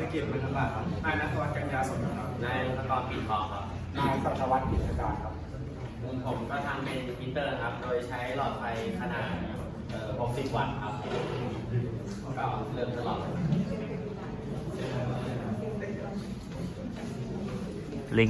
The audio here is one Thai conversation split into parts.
ธกิจมันลำบากครับนายนัทวัฒน์กัญญาสมครับนายนักรปิดทองครับนายสัตวัฒน์กิจการครับผมก็ทำเป็นมิเตอร์ครับ โดยใช้หลอดไฟขนาด60 วัตต์ครับก็เริ่มทดลองลิง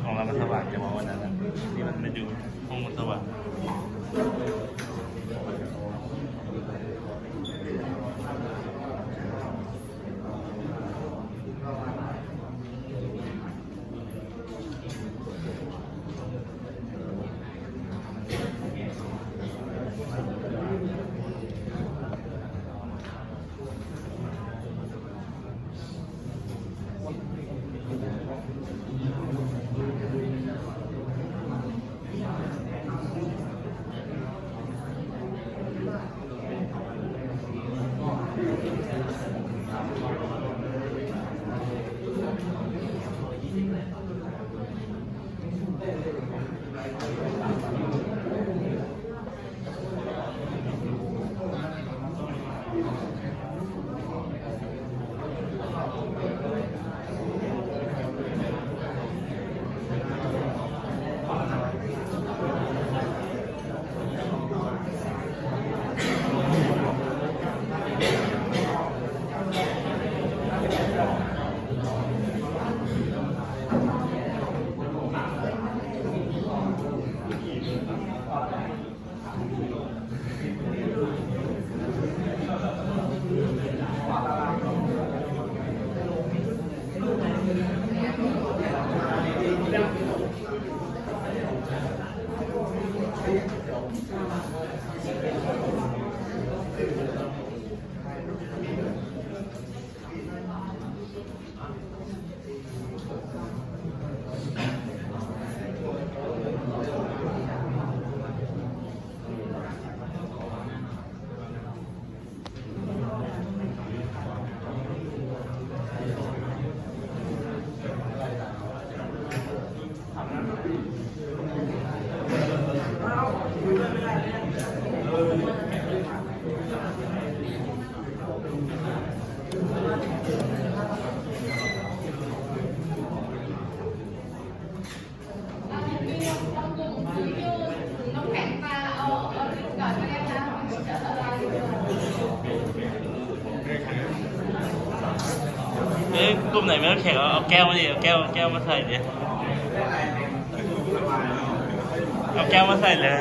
ของเรามันสว่างจะมองวันนั้นนี่มันไม่ดูห้องมันสว่างกลุ่มไหนไม่ต้องแข่งเอาแก้วมาดิเอาแก้วมาใส่ดิเอาแก้วมาใส่เลย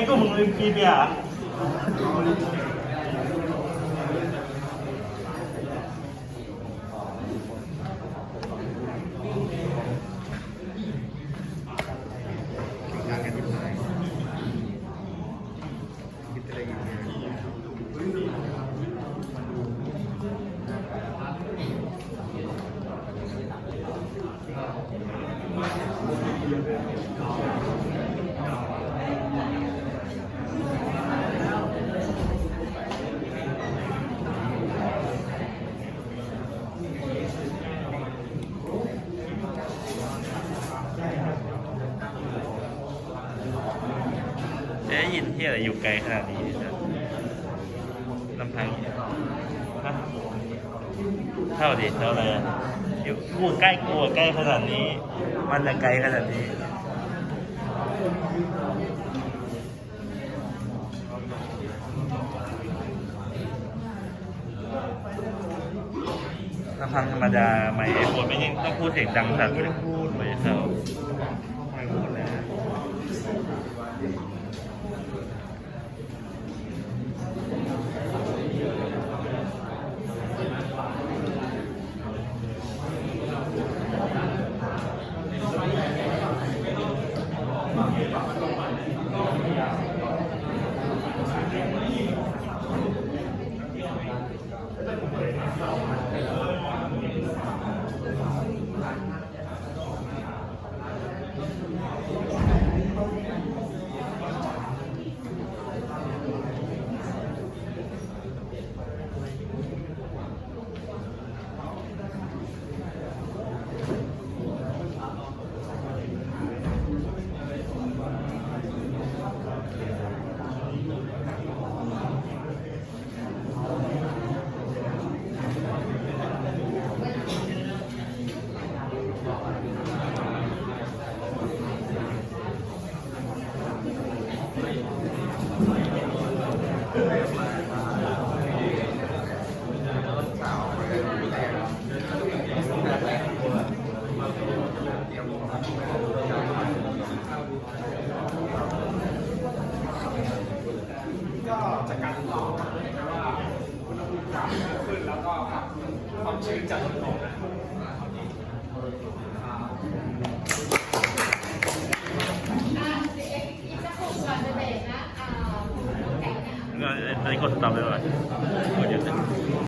กลุ่มมึงลืมกินอ่ะได้ยินที่อะไรอยู่ไกลขนาดนี้ลำพังเท่าดิเท่าอะไรอยู่กูใกล้ขนาดนี้มันจะไกลขนาดนี้ ฟังธรรมดาไมค์ไอโฟนไม่ยังต้องพูดเสียงดังขนาดไม่ได้พูดไม่เข้าไม่พูดแล้วก็จากการทดลองนะว่าอุณหภูมิต่ำขึ้นแล้วก็ความชื้นจะลดลงนะครับ อีกสักครู่ก่อนจะเบรกนะน้ำแข็งเนี่ย ตอนนี้กดสต็อปเลยว่ะกดหยุดเลย